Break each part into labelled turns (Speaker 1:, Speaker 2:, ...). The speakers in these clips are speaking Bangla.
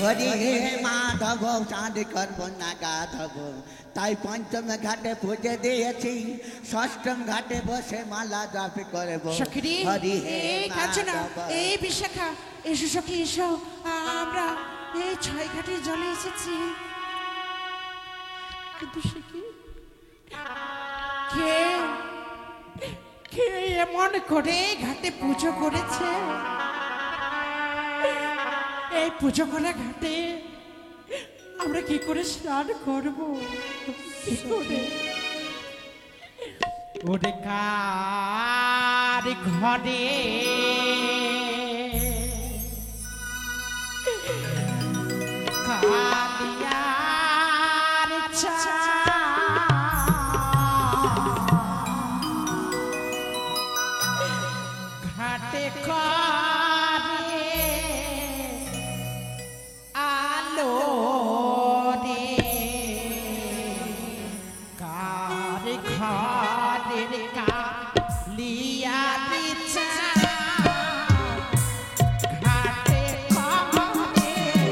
Speaker 1: হরি হে মাধব চাঁদ করব না গাধব তাই পঞ্চম ঘাটে পুজো দিয়েছি ষষ্ঠম ঘাটে বসে মালা জপ করব হরি হে মাধব।
Speaker 2: এই বিশাখা এসো সখী এসো, আমরা এই 6 ঘাটের জলে এসেছি। কিন্তু সে কি কে কে এমন করে ঘাটে পুজো করেছে? এই পুজো করা ঘাটে আমরা কি করে স্নান করব? কি করে? ওরে কার ঘরে কালিয়ার চা ঘাটে করে আলো রে কার ঘরের কালিয়ার চা ঘাটে করে আলো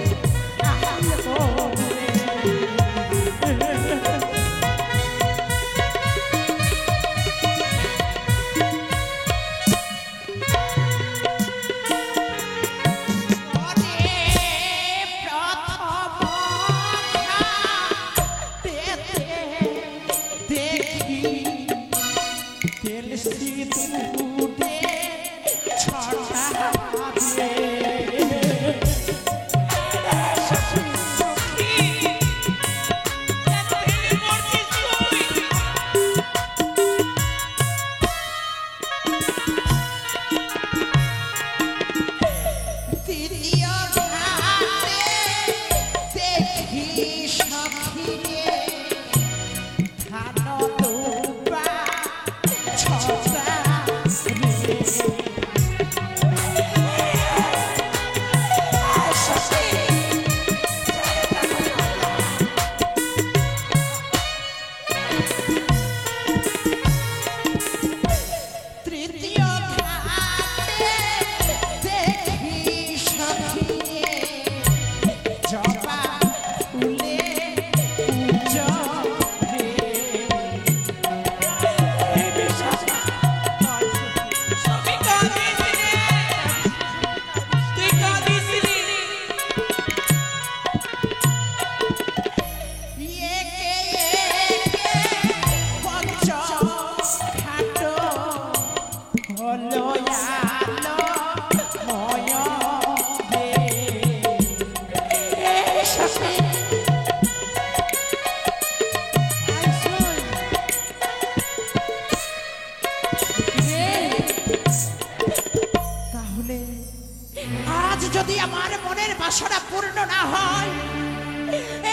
Speaker 2: যদি আমার মনের বাসনা পূর্ণ না হয়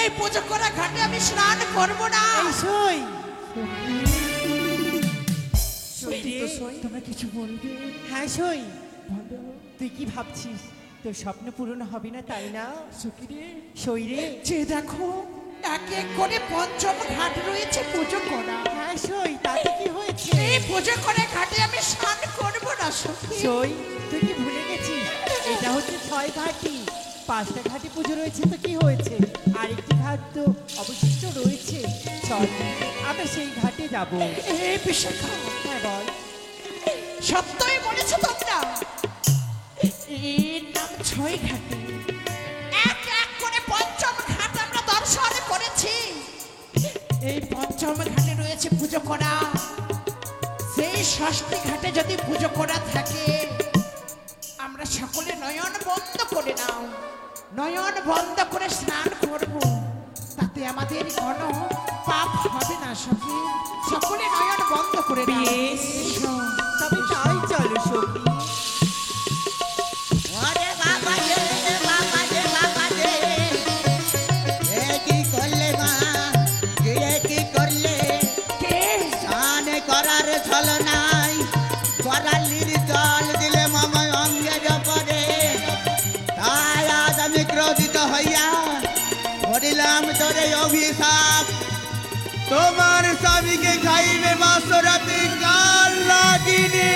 Speaker 2: এই পুজো করা ঘাটে আমি স্নান করব না। তোমরা কিছু বলবে?
Speaker 3: হ্যাঁ সই, তুই কি ভাবছিস তোর স্বপ্ন পূরণ হবে না তাই না? সই রে,
Speaker 2: যে দেখো এক এক করে পঞ্চম ঘাট রয়েছে পুজো করা।
Speaker 3: হ্যাঁ সই, তাতে কি হয়েছে?
Speaker 2: এই পুজো করে ঘাটে আমি স্নান করব না।
Speaker 3: সই, তুই কি ভুলে গেছিস এটা হচ্ছে 6 ঘাটি, 5টা ঘাটে পুজো রয়েছে তো কি হয়েছে, আরেকটি ঘাট তো অবশিষ্ট রয়েছে। চল আমরা সেই ঘাটে যাব।
Speaker 2: এই বিশাখা,
Speaker 3: হ্যাঁ বল।
Speaker 2: সত্যই বলেছো তোমরা? এর নাম 6 ঘাটে, এক এক করে পঞ্চম ঘাট আমরা দর্শন করেছি। এই পঞ্চম ঘাটে রয়েছে পুজো করা, সেই ষষ্ঠী ঘাটে যদি পুজো করা থাকে আমরা সকলে নয়ন বন্ধ করে নাও, নয়ন বন্ধ করে স্নান করব, তাতে আমাদের কোনো পাপ হবে না। সখী সকলে নয়ন বন্ধ করে নাও।
Speaker 3: তবে তাই চলো সখী।
Speaker 1: ওরে বাবা রে বাবা রে বাবা রে, এ কি করলে মা, এ কি করলে? স্নান করার ছল নাই, করালির জল দিলে মামায় অঙ্গের পরে, তাই আজ আমি ক্রোধিত হইয়া করিলাম তোরে অভিশাপ, তোমার স্বামীকে খাইবে বাসরাতে কাল লাগিনি।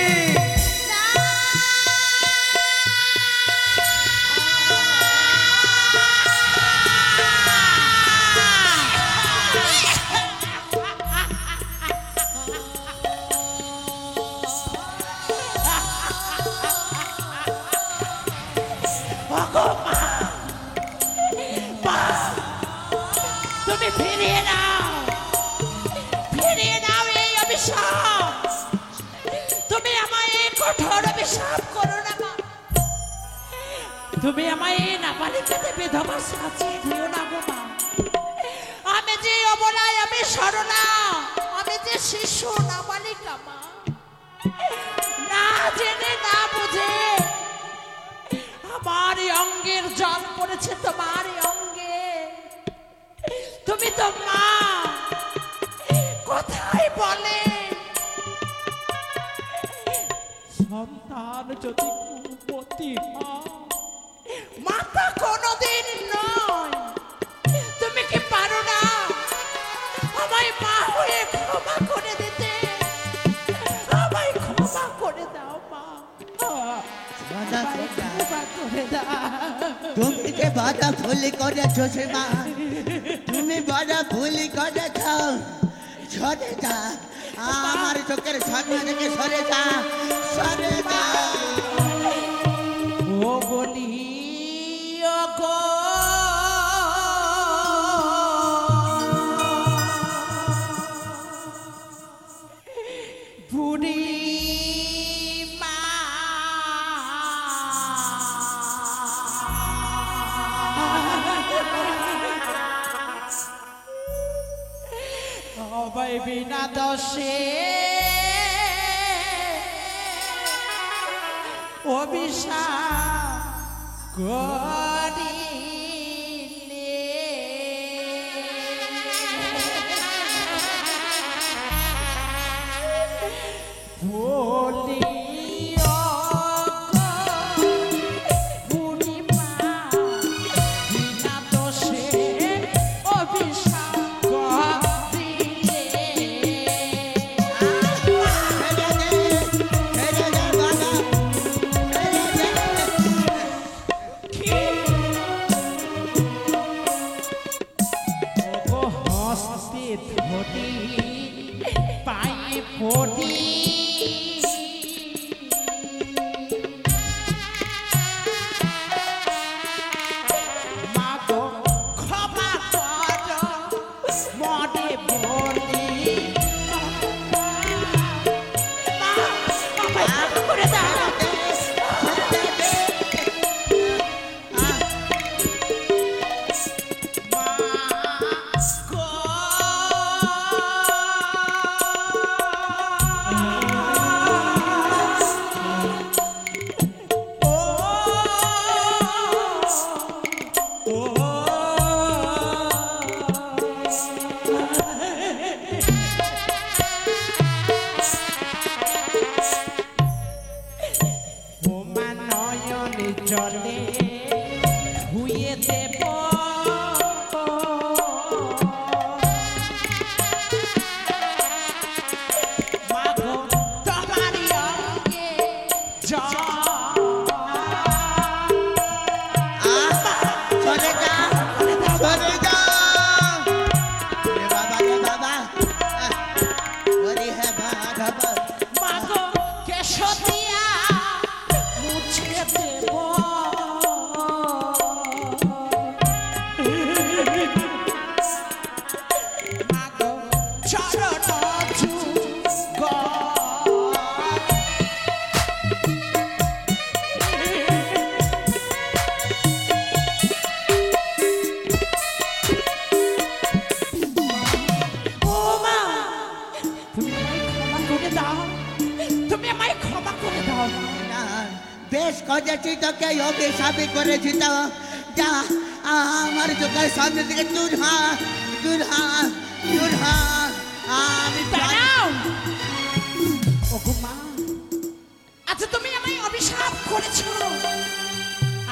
Speaker 2: ফিরিয়ে নাও, ফিরিয়ে নাও এই অভিশাপ। তুমি আমায় এই কঠোর অভিশাপ করো না মা। তুমি আমায় এই নাবালিকাতে বিধবা সাজিয়ে দিও না গো মা। আমি যে অবলায়, আমি সরলা, আমি যে শিশু নাবালিকা মা, না জেনে না বুঝে আমার অঙ্গের জল পড়েছে তোমার অঙ্গে। তুমি তো মা, কোথায় বলে
Speaker 3: সন্তান যদি কুপতি হয়,
Speaker 2: মাতা কোনোদিন নয়। তুমি কি পারো না আমায় মা হয়ে ক্ষমা করে দিতে? আমায় ক্ষমা করে দাও মা।
Speaker 1: বাধা
Speaker 3: আমায়
Speaker 1: কোথা?
Speaker 3: ক্ষমা করে দাও।
Speaker 1: তুমি যে বাধা ভুল করেছো সে মা, তুমি বাধা ভুল করেছ। সরে যা, আমার চোখের সামনে থেকে সরে যা, সরে যা।
Speaker 2: ও বলি ও গো বুড়ি মা, অভয় বিনা দোষে অভিশাপ করিলে বলিও গো পূর্ণিমা, বিনা দোষে অভিশাপ করিলে।
Speaker 1: ছেড়ে দে, ছেড়ে দে বাবা, ছেড়ে দে।
Speaker 2: ওগো হস্তে ধরি পায়ে পড়ি, মা গো ক্ষমা করো মনে বলি। মা, আমায় ক্ষমা করে দাও। মা গো জলে ধুয়ে দেব মাগো তোমারই অঙ্গে জল।
Speaker 1: সরে যা, সরে যা। রে বাবা, রে বাবা, ওরে হ্যাঁ বাবা।
Speaker 2: মাগো কেশো দিয়া মুছে দেব, মাগো চরণ যুগ। ও মা, তুমি আমায় ক্ষমা করে দাও, তুমি আমায় ক্ষমা করে দাও।
Speaker 1: না, বেশ করেছি তোকে অভিশাপই করেছি তো। যা, আমার চোখের সামনে থেকে দূর হ, দূর হ, দূর হ। আমি
Speaker 2: দাঁড়াও ওগো মা, আচ্ছা তুমি আমায় অভিশাপ করেছো,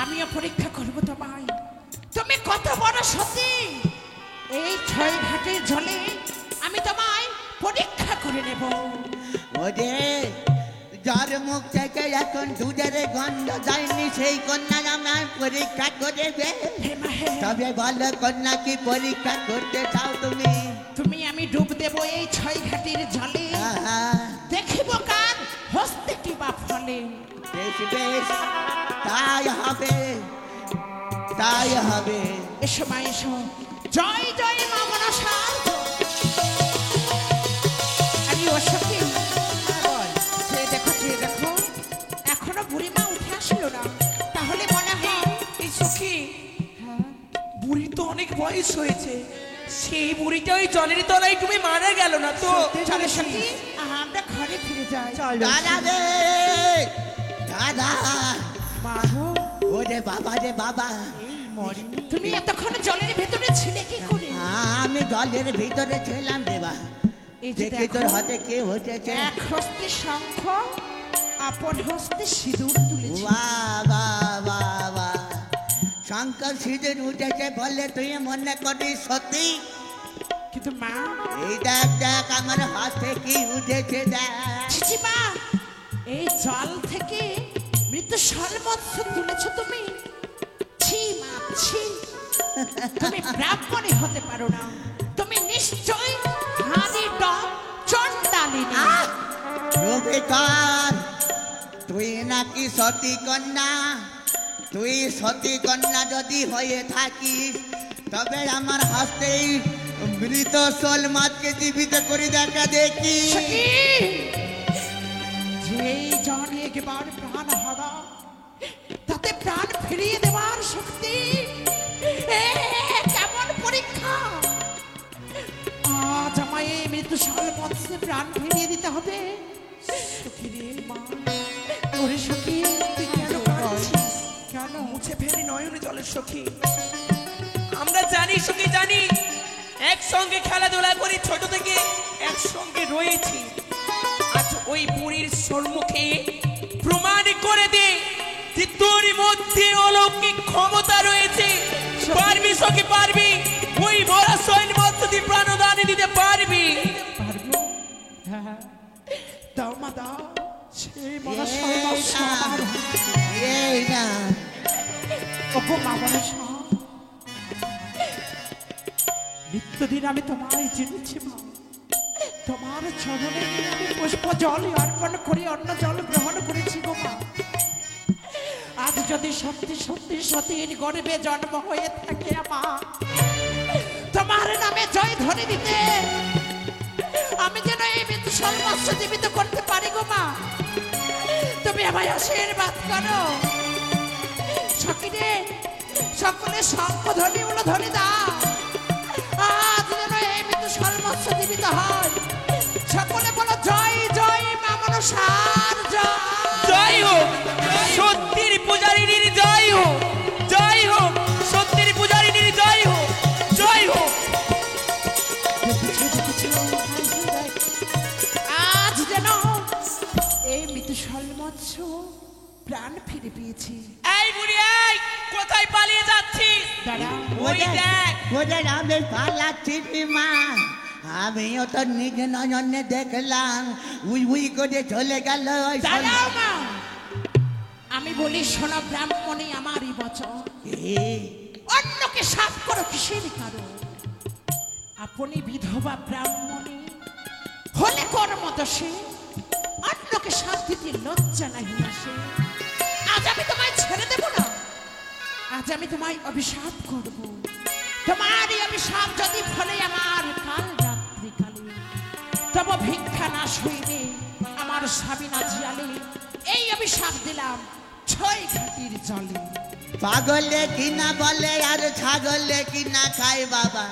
Speaker 2: আমিও পরীক্ষা করবো তোমায়। তুমি কত বড় সতী, এই ছয় ঘাটের জলে আমি তোমায় পরীক্ষা করে নেব।
Speaker 1: ওরে, যার মুখ থেকে এখন দুধের গন্ধ যায়নি সেই কন্যা আমায় পরীক্ষা করবে।
Speaker 2: হে মা হে,
Speaker 1: তবে বলো কন্যা কি পরীক্ষা করতে চাও তুমি?
Speaker 2: তুমি আমি ডুব দেব এই ছয় ঘাটের জলে,
Speaker 1: আহা,
Speaker 2: দেখিব কার হস্তে কি বা ফলে।
Speaker 1: বেশ বেশ, তাই হবে, তাই হবে।
Speaker 2: এসো মা এসো, জয় জয় মা মনসা
Speaker 4: বুড়ির তো অনেক বয়স হয়েছে, সেই বুড়িটা ওই জলের তলায় তুমি মারা গেল না তো?
Speaker 2: চলো সখী আমরা ঘরে ফিরে যাই।
Speaker 3: চলো
Speaker 1: দাদা রে দাদা,
Speaker 3: মাগো,
Speaker 1: ওরে বাবা রে বাবা,
Speaker 3: এই মরিনি।
Speaker 2: তুমি এতক্ষণ জলের ভেতরে ছিলে কি করে?
Speaker 1: আমি জলের ভিতরে ছিলাম দেবা,
Speaker 2: এই যে
Speaker 1: দেখি তোর
Speaker 2: দেখো,
Speaker 1: হাতে কে হতেছে।
Speaker 2: এক হস্তে শঙ্খ, আপন হস্তে সিঁদুর তুলেছে।
Speaker 1: বাহ বাহ বাহ বাহ, শঙ্কর সিঁদুর উঠেছে বলে তুই মনে করিস সত্যি?
Speaker 2: কিন্তু মা,
Speaker 1: এই দেখ দেখ আমার হাতে কি উঠেছে দেখ।
Speaker 2: ছিছি মা, এই জল থেকে মৃত সর্বস্ব তুলেছো তুমি? ছি মা ছি, তুমি ব্রাহ্মণী হতে পারো না, তুমি নিশ্চয়ই হানি ডম চন্ডালিনী।
Speaker 1: রবিকার, তুই নাকি সতী কন্যা? তুই সতী কন্যা যদি হয়ে থাকিস তবে আমার হাতেই মৃত সোল মাছকে জীবিত করে দেখা দেখি।
Speaker 2: সখী, যেই জন একবার প্রাণ হারা তাতে প্রাণ ফিরিয়ে দেওয়ার শক্তি, এ কেমন পরীক্ষা! আজ আমায় এই মৃত্যু সর্বস্বে প্রাণ ফিরিয়ে দিতে হবে। সখী রে মা, ওরে সখী তুই কেন কাঁদছিস? কেন?
Speaker 4: মুছে ফেলি নয়নে জলের সখী। আমরা জানি সখী, জানি একসঙ্গে খেলাধুলা করি, ছোট থেকে একসঙ্গে রয়েছি। আজ ওই বুড়ির সম্মুখে প্রমাণ করে দে যে তোর মধ্যে অলৌকিক ক্ষমতা রয়েছে। পারবি সখী, পারবি? ওই মরা সৈন্য মধ্যে প্রাণদান দিতে পারবি?
Speaker 2: পারবো? হ্যাঁ, দাও মা দাও, সেই মরা সর্বস্ব আমার হাতে।
Speaker 1: এই না,
Speaker 2: ওগো মা মনসা, নিত্যদিন আমি তোমায় চিনেছি মা, তোমার চরণে আমি পুষ্প জল অর্পণ করে অন্য জল গ্রহণ করেছি গো মা। আজ যদি সত্যি সত্যি সতীর গর্ভে জন্ম হয়ে থাকে আমার, তোমার নামে জয় ধ্বনি দিতে আমি যেন এই মৃত্যু সর্বস্ব জীবিত করতে পারি গো মা। তুমি আমায় আশীর্বাদ করো। সখীরে সকলে শঙ্খ ধ্বনি উলধ্বনি দাও, আজ যেন এই মৃত্যু সর্বস্ব জীবিত হয়। সকলে বলো জয় জয় মা মনসার জয়।
Speaker 4: জয় হোক সত্যির পূজারিনীর, জয় হোক, জয় হোক সত্যির পূজারিনীর, জয় হোক, জয় হোক।
Speaker 2: আজ যেন এই মৃত্যু সর্বস্ব প্রাণ ফিরে পেয়েছি।
Speaker 4: এই বুড়ি, এই কোথায় পালিয়ে যাচ্ছিস?
Speaker 2: দাঁড়া,
Speaker 4: ওই দেখ,
Speaker 1: ওদের আমি পালাচ্ছি রে মা, আমিও তো নিজ নয়নে দেখলাম উই উই করে চলে গেল ওই
Speaker 2: দাঁড়াও মা, আমি বলি শোনো ব্রাহ্মণী আমারই বচন, অন্যকে সাফ করো কিসের কারণ? আপনি বিধবা ব্রাহ্মণী হলে কর্মদোষে অন্যকে সাথ দিতে লজ্জা নাহি আসে। আজ আমি তোমায় ছেড়ে দেব না, আজ আমি তোমায় অভিশাপ করব। তোমার এই অভিশাপ যদি ফলে আমার কাল রাত্রি কালে, তব ভিক্ষা না সইবে আমার স্বামী না জিয়ালে, এই অভিশাপ দিলাম ছয় ঘাটির জলে।
Speaker 1: পাগলে কিনা বলে আর ছাগলে কিনা খায় বাবা,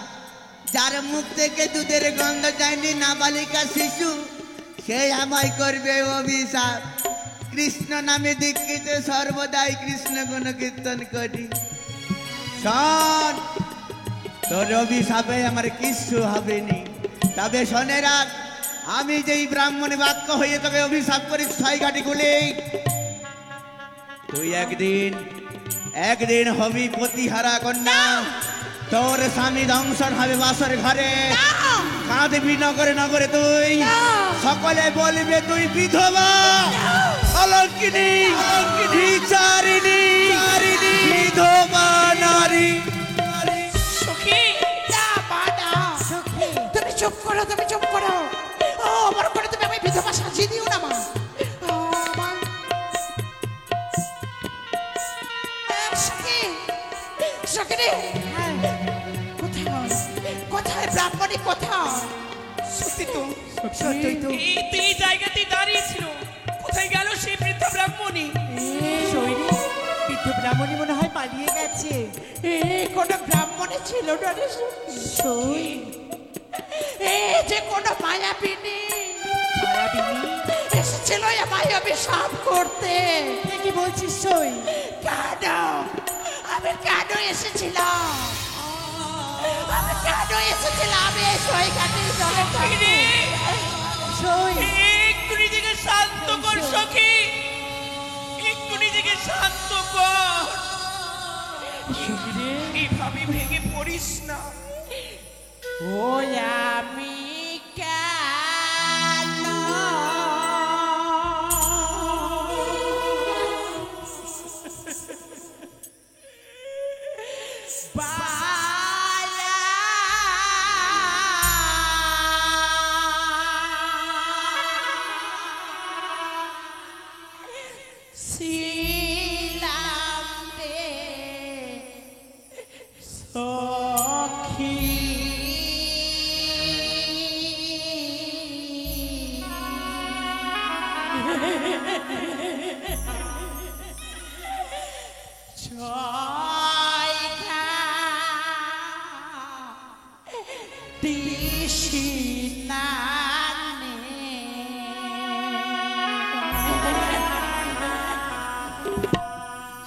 Speaker 1: যার মুখ থেকে দুধের গন্ধ যায়নি নাবালিকা শিশু, সে আমায় করবে অভিশাপ। কৃষ্ণ নামে দীক্ষিত সর্বদাই কৃষ্ণ গুণ কীর্তন করি। শোন, তোর অভিশাপে আমার কিচ্ছু হবেনি, তবে শোনে রাখ, আমি যেই ব্রাহ্মণী বাক্য হয়ে তোকে অভিশাপ করি ছয় ঘাটি গুলি, তুই একদিন হবি প্রতিহারা কন্যা। তোর স্বামী দংশন হবে বাসর ঘরে, কাঁদবি নগরে নগরে তুই, সকলে বলবে তুই বিধবা, অলঙ্কিনী, বিচারিণী, বিধবা নারী।
Speaker 4: সখী
Speaker 2: তুমি চুপ করো, তুমি চুপ করো। ও আমার করে তুমি আমি বিধবা সাজিয়ে দিও না মা। আমার সখী, সখী রে, কোথায় ব্রাহ্মণী কোথায়?
Speaker 4: সত্যি তো,
Speaker 3: সত্যই তো।
Speaker 4: এই জায়গাতেই দাঁড়িয়ে ছিল, কোথায় গেল সেই বৃদ্ধ ব্রাহ্মণী?
Speaker 3: শৈলী, বৃদ্ধ ব্রাহ্মণী মনে হয় পালিয়ে গেছে।
Speaker 2: কোন ব্রাহ্মণে ছিল না রে
Speaker 3: সই
Speaker 2: যে কোন মায়াবিনী
Speaker 3: মায়াবিনী
Speaker 2: এসেছিল আমায় অভিশাপ করতে।
Speaker 3: তুই কি বলছিস সই?
Speaker 2: কেন আমি কেন এসেছিলাম? আমি কেন এসেছিলাম? আমি এই সৈকাটির জলে
Speaker 3: সই
Speaker 4: একটু নিজেকে শান্ত কর সখী, একটু নিজেকে শান্ত কর। এভাবে ভেঙে পড়িস না।
Speaker 2: ওই আমি কেন ছিলাম রে সখী।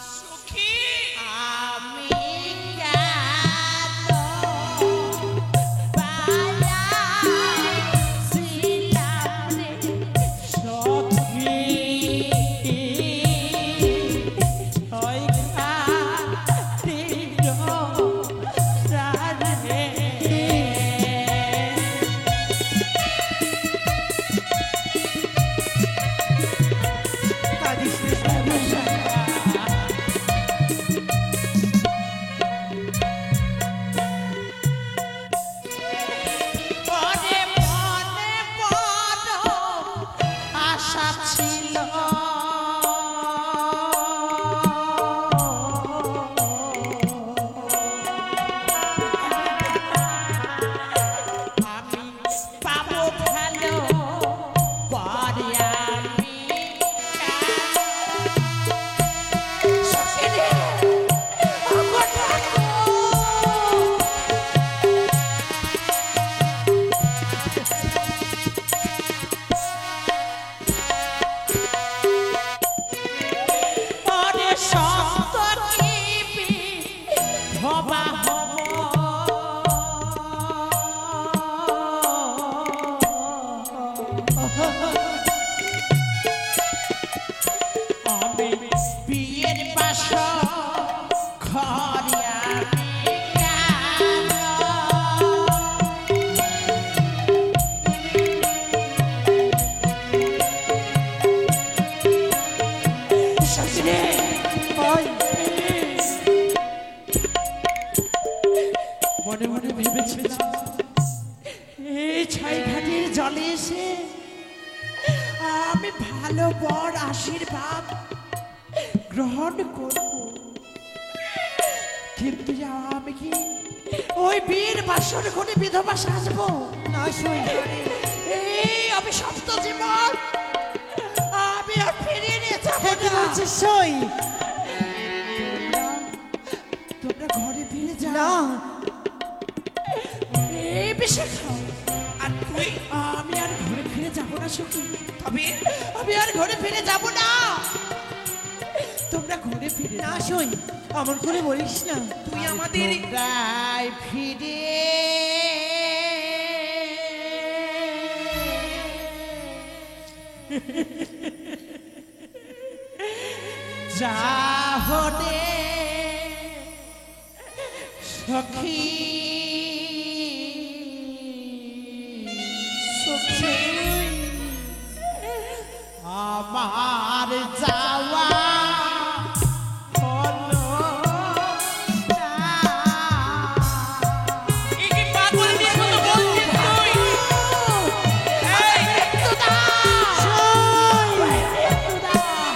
Speaker 4: সখী
Speaker 2: আমি কেন পালাছিলাম রে সখী। ওই ঘাটের প্রাণে
Speaker 3: কাঁদিস না সই।
Speaker 2: মনে মনে বড় আশা ছিল আমি পাবো ভালো পরে আমি সখিরে পরে শব্দ কিবি হবা হব আমি বিয়ের বাস ঘরে আমি কেন সখিরে
Speaker 3: ওই
Speaker 2: মনে মনে ভেবেছিলাম এই ছাইঘাটির জলে এসে আমি ভালো বর আশীর্বাদ গ্রহণ করব, কিন্তু আমি কি ওই বীর বাসর ঘরে বিধবা সাজবো?
Speaker 3: না সই
Speaker 2: এই অভিশপ্ত জীবন আমি আর ফিরিয়ে নিয়ে যাবো
Speaker 3: কি
Speaker 2: না।
Speaker 3: বলছিস সই?
Speaker 2: তোমরা ঘরে ফিরে
Speaker 3: না
Speaker 2: যাও। এই বেশি খাও।
Speaker 4: আর তুই
Speaker 2: আমি আর ঘরে ফিরে যাবো না সখী,
Speaker 4: তবে
Speaker 2: আমি আর ঘরে ফিরে যাব না। তোমরা ঘরে ফিরে
Speaker 3: না
Speaker 2: যাও।
Speaker 3: সই এমন করে বলিস না।
Speaker 4: তুই আমাদের
Speaker 2: তোমরাই ফিরে যাও রে সখী। সখী আমার যাওয়া হলো না।
Speaker 4: এ কি পাগল নিয়ে কথা বলছিস তুই? এই,
Speaker 2: একটু দাও। একটু দাও।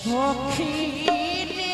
Speaker 2: সখী রে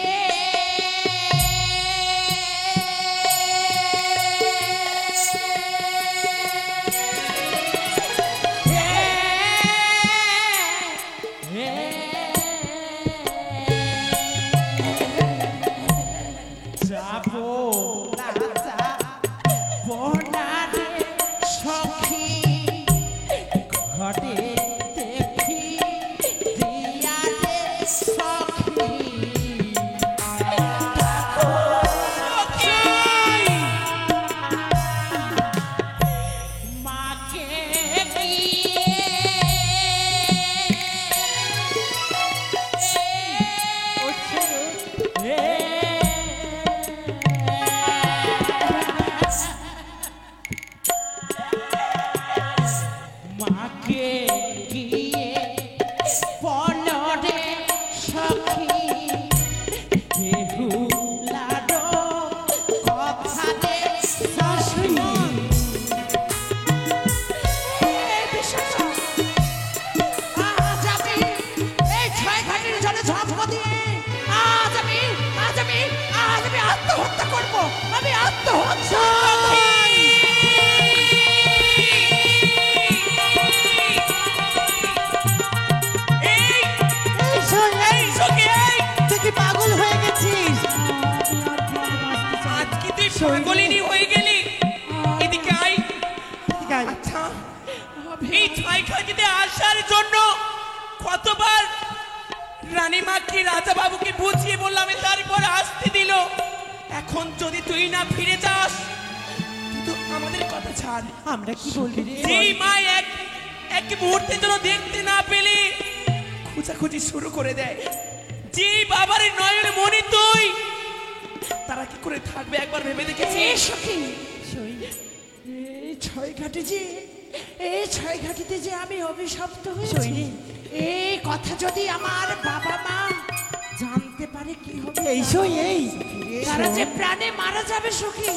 Speaker 2: আমি আত্মহত্যা করব, আমি আত্মহত্যা।
Speaker 3: তুই কি পাগল হয়ে গেছিস?
Speaker 4: আজকে তুই পাগলিনী হয়ে গেলি। এদিকে আয়। আচ্ছা, এই ছয়খাটিতে আসার জন্য কতবার রানীমাকে রাজা বাবুকে বুঝিয়ে বললাম, তারপর আসতে দিল। এখন যদি তুই না ফিরে যাস, তুই তো আমাদের কথা ছাড়।
Speaker 3: আমরা কি বলবি রে?
Speaker 4: যেই মা এক মুহূর্তের জন্য দেখতে না পেলে খোঁজাখুঁজি শুরু করে দেয়, যেই বাবার নয়ন মনি তুই, তারা কি করে থাকবে একবার ভেবে দেখেছিস?
Speaker 2: সখী, এই ছয় ঘাটিতে যে আমি অভিশপ্ত হয়েছি, এই কথা যদি আমার বাবা মা জানতে পারে কি হবে? তারা যে প্রাণে মারা যাবে সখী।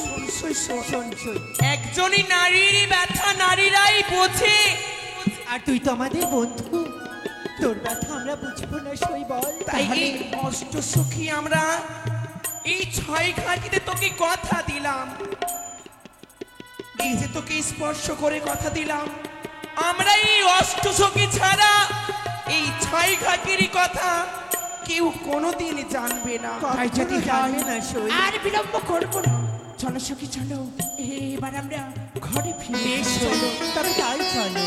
Speaker 4: একজনই নারীর ব্যথা নারীরাই বোঝে।
Speaker 3: আর তুই তো আমাদের বন্ধু, তোর ব্যথা আমরা বুঝবো না সই বল?
Speaker 4: তাই এই অষ্ট সখী আমরা এই ছয় ঘাটিতে তোকে কথা দিলাম, এই যে তোকে স্পর্শ করে কথা দিলাম, আমরা এই অষ্ট সখী ছাড়া এই ছয় ঘাটিরই কথা কেউ কোনোদিন জানবে না।
Speaker 2: তাই যদি
Speaker 3: জানবে না সই।
Speaker 2: আর বিলম্ব করবো না, চলো সখী চলো, এবার আমরা ঘরে ফিরে
Speaker 3: চলো, তবে তাই চলো।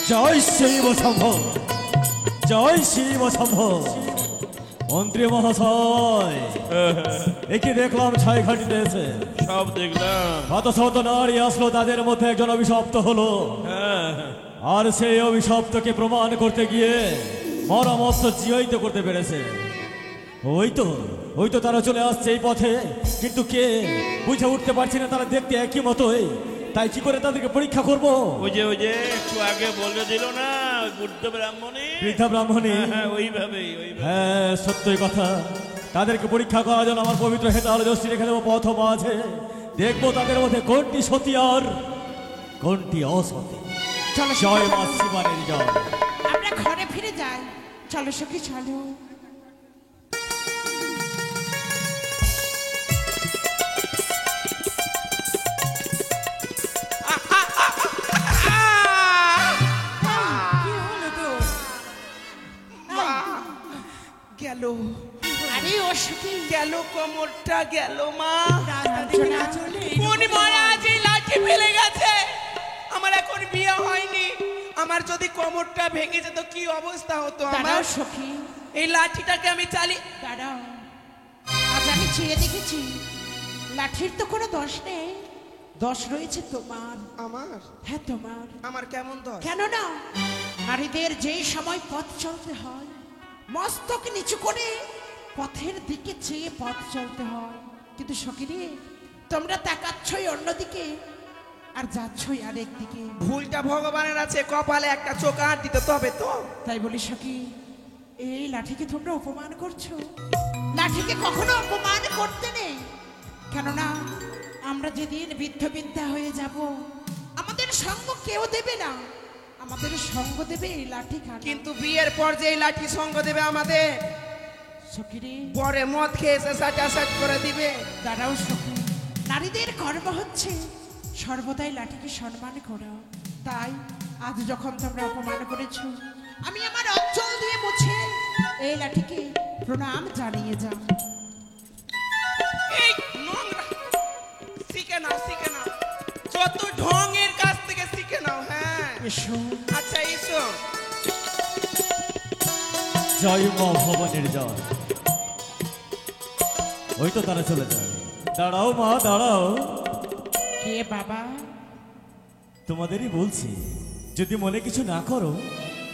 Speaker 5: জয় শিব শম্ভ, জয় শিব শম্ভ। মন্ত্রী মহাশয়, একে দেখলাম ছয় ঘাটিতে এসে।
Speaker 6: সব দেখলাম।
Speaker 5: শত শত নারী আসলো, তাদের মধ্যে একজন অভিশপ্ত হলো। আর সেই অভিশপ্তকে প্রমাণ করতে গিয়ে মরামত জীবিত করতে পেরেছে। ওই তো তারা চলে আসছে এই পথে, কিন্তু কে বুঝে উঠতে পারছি না। তারা দেখতে একই মতোই, তাই কি করে তাদেরকে পরীক্ষা করবো?
Speaker 6: ওই যে একটু আগে বলে দিল না, বৃদ্ধা
Speaker 5: ব্রাহ্মণী।
Speaker 6: ওইভাবেই।
Speaker 5: হ্যাঁ, সত্যই কথা। তাদেরকে পরীক্ষা করার জন্য আমার পবিত্র হেতাল যষ্টি রেখে দেবো পথ মাঝে। দেখবো তাদের মধ্যে কোনটি সতী আর কোনটি অসতী। জয় মা শিবানের জয়।
Speaker 2: আমরা ঘরে ফিরে যাই, চলো সখী চলো।
Speaker 4: গেল,
Speaker 2: আরে ও সখী,
Speaker 4: গেল কোমরটা গেল মা।
Speaker 2: কোন
Speaker 4: মহারাজ এই লাঠি ফেলে গেছে। আমার এখন বিয়ে হয়নি, আমার যদি কোমরটা ভেঙে যেত কি অবস্থা হতো আমার?
Speaker 2: সখী,
Speaker 4: এই লাঠিটাকে আমি
Speaker 2: দাঁড়াও, আজ আমি চেয়ে দেখেছি, লাঠির তো কোনো দোষ নেই, দোষ রয়েছে তোমার।
Speaker 4: আমার?
Speaker 2: হ্যাঁ তোমার।
Speaker 4: আমার কেমন দোষ?
Speaker 2: কেন না, নারীদের যেই সময় পথ চলতে হয়, মস্তক নিচু করে পথের দিকে চেয়ে পথ চলতে হয়, কিন্তু সখী রে, তোমরা তাকাচ্ছই অন্যদিকে আর যাচ্ছই আরেক দিকে।
Speaker 4: ভুলটা ভগবানের আছে, কপালে একটা চোখ আর দিতে তবে তো।
Speaker 2: তাই বলি সখী, এই লাঠিকে তোমরা অপমান করছো। লাঠিকে কখনো অপমান করতে নেই, কেননা আমরা যেদিন বৃদ্ধ হয়ে যাব, আমাদের সঙ্গ কেউ দেবে না, আমাদের সঙ্গ দেবে এই লাঠি খানা।
Speaker 4: কিন্তু বিয়ের পর যে এই লাঠি সঙ্গ দেবে আমাদের,
Speaker 2: সখী রে,
Speaker 4: পরে মদ খেয়ে সাট করে দিবে।
Speaker 2: দাঁড়াও সখী, নারীদের কর্ম হচ্ছে সর্বদাই লাঠিকে সম্মান করা। তাই আজ যখন তোমরা অপমান করেছ, আমি আমার অঞ্চল দিয়ে মুছে এই লাঠিকে প্রণাম জানিয়ে যাও।
Speaker 4: এই নোংরা শিখে নাও, যত ঢঙের কাছ থেকে শিখে নাও। হ্যাঁ,
Speaker 2: এসো।
Speaker 4: আচ্ছা এসো।
Speaker 5: জয় মা ভবানীর জয়। ওই তো তারা চলে যায়। দাঁড়াও মা, দাঁড়াও।
Speaker 2: কে বাবা?
Speaker 5: তোমাদেরই বলছি, যদি মনে কিছু না করো,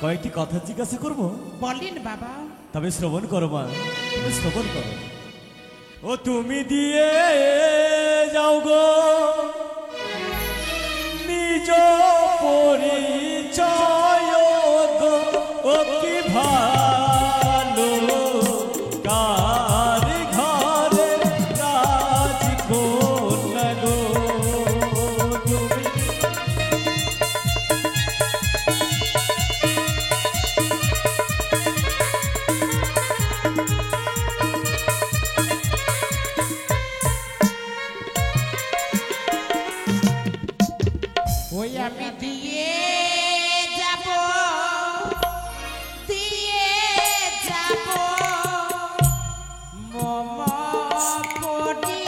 Speaker 5: কয়েকটি কথা জিজ্ঞাসা করবো।
Speaker 2: বলেন বাবা।
Speaker 5: তবে শ্রবণ করো মা, তুমি শ্রবণ করো। ও তুমি দিয়ে যাও গো নিজ পরিচয় গো, ও কি ভালো কার ঘরে রাজকন্যা গো,
Speaker 2: ওই আমি দিয়ে যাব দিয়ে যাব মম পড়ি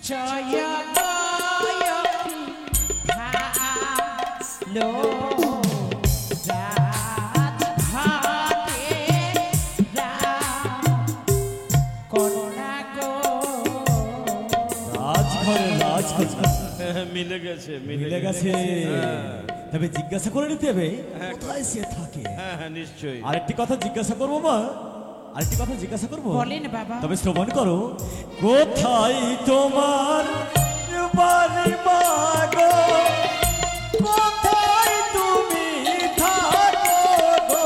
Speaker 2: জয় গয়কি ভালো
Speaker 6: মিলে গেছে
Speaker 5: মিলে গেছে তবে জিজ্ঞাসা করে নিতে হবে কোথায় সে থাকে।
Speaker 6: হ্যাঁ হ্যাঁ নিশ্চয়ই।
Speaker 5: আরেকটি কথা জিজ্ঞাসা করবো মা, আরেকটি কথা জিজ্ঞাসা করবো।
Speaker 2: বলেন বাবা।
Speaker 5: তবে শ্রবণ করো, কোথায় তোমার বাড়ি মা গো, কোথায় তুমি থাকো গো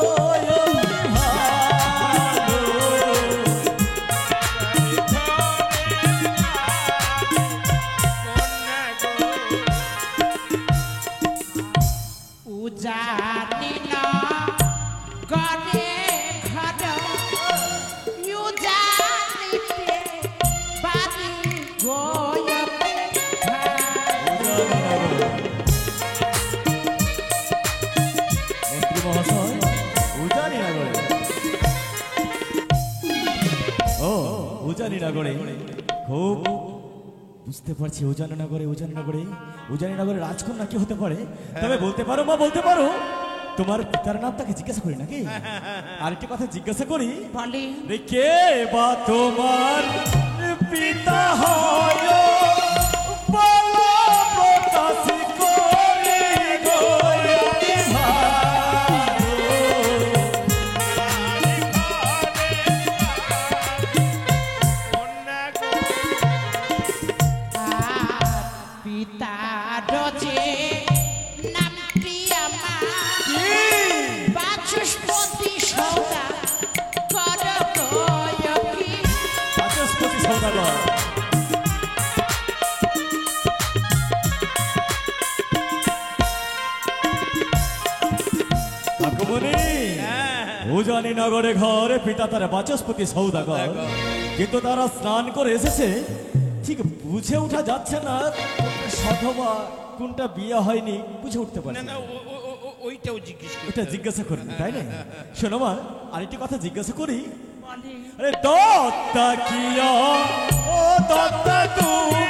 Speaker 2: জানি না গরে ঘর ইউ জানিতে বাড়ি গোয়কে
Speaker 5: মন্ত্রী মহাশয় উজানি নগরে, ও উজানি নগরে খুব বুঝতে পারছি। উজানি নগরে রাজকন্যা কি হতে পারে? তবে বলতে পারো মা, বলতে পারো তোমার পিতার নাম তাকে জিজ্ঞাসা করি নাকি? আরেকটি কথা জিজ্ঞাসা করি,
Speaker 2: বলে
Speaker 5: কে বা তোমার পিতা হয় বলো প্রকাশ করি গো
Speaker 2: পিতার যে নামটি আমার বাচস্পতি সৌদা কর গয়কি।
Speaker 5: বাচস্পতি সৌদাগর, উজানি নগরে ঘরে পিতা তার বাচস্পতি সৌদাগর, কিন্তু তারা স্নান করে এসেছে ঠিক বুঝে ওঠা যাচ্ছে না সধবা কোনটা বিয়ে হয়নি, বুঝে উঠতে পারে না।
Speaker 6: ওইটাও জিজ্ঞেস
Speaker 5: ওটা জিজ্ঞাসা করবি তাই না? শোনো মা, আরেকটি কথা জিজ্ঞাসা করি,
Speaker 2: বলে
Speaker 5: আরে দত্তা কিয়া ও দত্তা তুমি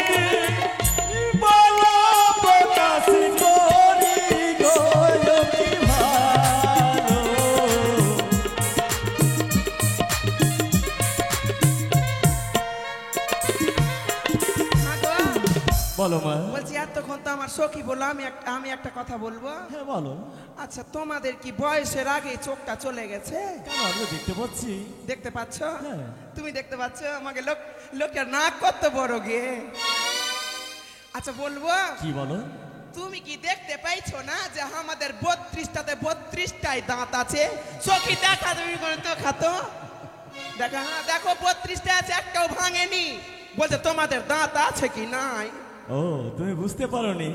Speaker 5: বলো প্রকাশ করি গো কি ভালো। বলো মা।
Speaker 7: বলছি এতক্ষণ তো আমার সখী বললো, আমি একটা কথা বলবো।
Speaker 5: হ্যাঁ বলো।
Speaker 7: আচ্ছা, তোমাদের কি বয়সের আগে চোখটা চলে গেছে?
Speaker 5: কেন, আমি তো দেখতে পাচ্ছি।
Speaker 7: দেখতে পাচ্ছ?
Speaker 5: হ্যাঁ।
Speaker 7: তুমি দেখতে পাচ্ছ? আমাকে লোকের নাক কত বড় গিয়ে। আচ্ছা বলবো
Speaker 5: কি বলো?
Speaker 7: তুমি কি দেখতে পাইছো না যে আমাদের 32টাতে 32টাই দাঁত আছে? সখী দেখা, তুমি তো খাতো দেখা। হ্যাঁ দেখো 32টা আছে, একটাও ভাঙেনি। বলছে তোমাদের দাঁত আছে কি নাই?
Speaker 5: ও তুমি বুঝতে পারোনি,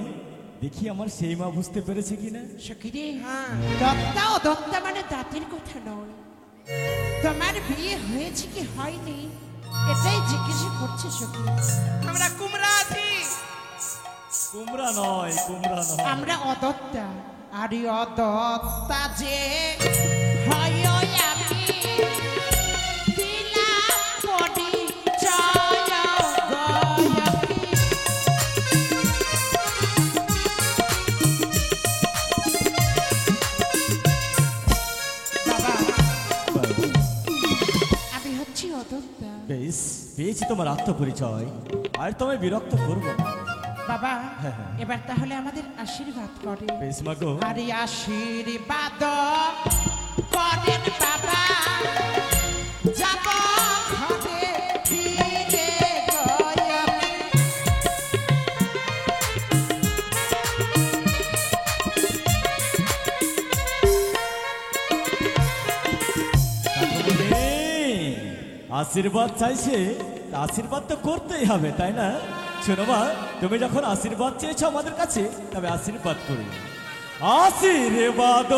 Speaker 5: দেখি আমার সেই মা বুঝতে পেরেছে কিনা।
Speaker 2: সখিরে,
Speaker 7: হ্যাঁ।
Speaker 2: দত্তা ও দত্তা মানে দাঁতের কথা নয়, তোমার বিয়ে হয়েছে কি হয়নি এটাই জিজ্ঞেস করছে সখী।
Speaker 7: আমরা কুমড়া আছি।
Speaker 5: কুমড়া নয়, কুমড়া নয়,
Speaker 2: আমরা অদত্তা। আর এই অদত্তা যে হয় আমি দিলাম পরিচয় গয়কি। বাবা, আমি হচ্ছি অদত্তা।
Speaker 5: বেশ, পেয়েছি তোমার আত্মপরিচয়, আর তোমায় বিরক্ত করবো না।
Speaker 2: বাবা,
Speaker 5: হ্যাঁ, হ্যাঁ।
Speaker 2: এবার তাহলে আমাদের আশীর্বাদ করে।
Speaker 5: বেশ মা গো।
Speaker 2: আর এই আশীর্বাদ করেন বাবা, যাব ঘরে ফিরে গয়কি।
Speaker 5: আশীর্বাদ চাইছে, আশীর্বাদ তো করতেই হবে তাই না? শোনো মা, তুমি যখন আশীর্বাদ চেয়েছো আমাদের কাছে, তবে আশীর্বাদ করি। আশীর্বাদ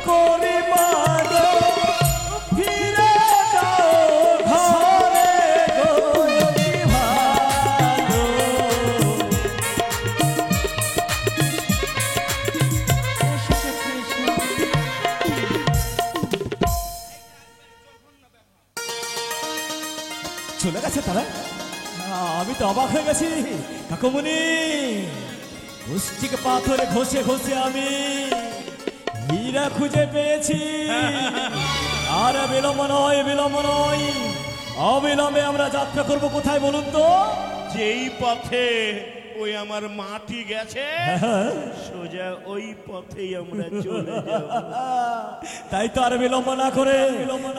Speaker 5: করি মা গো, ফিরে যাও ঘরে গো কি ভালো। তো অবাক হয়ে গেছি কাকুমুনি। মুষ্টিক পাথরে ঘষে ঘষে আমি হীরা খুঁজে পেয়েছি। আর বিলম্ব নয়, বিলম্ব নয়, অবিলম্বে আমরা যাত্রা করব কোথায় বলুন তো?
Speaker 6: যেই পথে ওই আমার মাটি গেছে সোজা ওই পথেই আমরা চলে যাব।
Speaker 5: তাই তো আর বিলম্ব না করে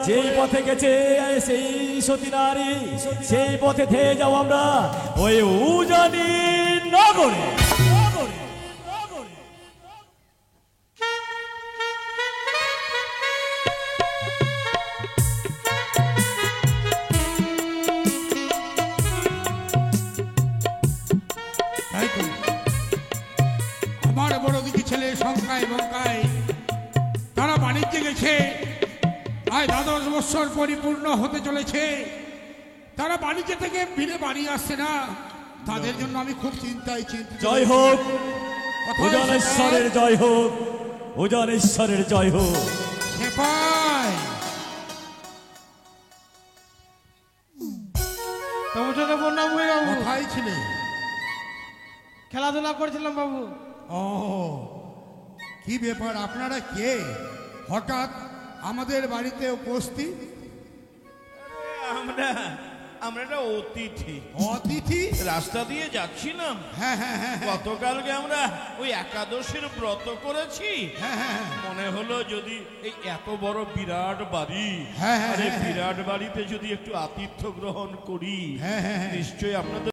Speaker 5: যেই পথে গেছে সেই সতী নারী, সেই পথে ধেয়ে যাও আমরা ওই উজানি নগরে।
Speaker 8: তাই তো আমার বড় দিদি ছেলে শঙ্কায় বঙ্কায় তারা বাণিজ্যে গেছে। প্রায় 12 বৎসর পরিপূর্ণ হতে চলেছে, তারা বাণিজ্য থেকে ফিরে বাড়ি আসছে না। তাদের জন্য আমি খুব চিন্তিত।
Speaker 5: জয় হোক
Speaker 8: কোথায়
Speaker 5: উজানেশ্বরের, জয় হোক উজানেশ্বরের, জয় হোক।
Speaker 8: সেপাই কোথায় ছিলে?
Speaker 9: খেলাধুলা করছিলাম বাবু।
Speaker 8: ও কি ব্যাপার, আপনারা কে? হঠাৎ আমাদের বাড়িতে উপস্থিত?
Speaker 6: আমরা আমরা একটা অতিথি।
Speaker 8: অতিথি?
Speaker 6: রাস্তা দিয়ে যাচ্ছিলাম,
Speaker 8: হ্যাঁ হ্যাঁ হ্যাঁ হ্যাঁ,
Speaker 6: গতকালকে আমরা ওই একাদশীর ব্রত করেছি।
Speaker 8: হ্যাঁ হ্যাঁ হ্যাঁ।
Speaker 6: মনে হলো যদি এই এত বড় বিরাট বাড়ি,
Speaker 8: হ্যাঁ, হ্যাঁ,
Speaker 6: আর এই
Speaker 8: হ্যাঁ,
Speaker 6: বিরাট বাড়িতে যদি একটু আতিথ্য গ্রহণ করি,
Speaker 8: হ্যাঁ, হ্যাঁ, হ্যাঁ।
Speaker 6: নিশ্চয়ই আপনাদের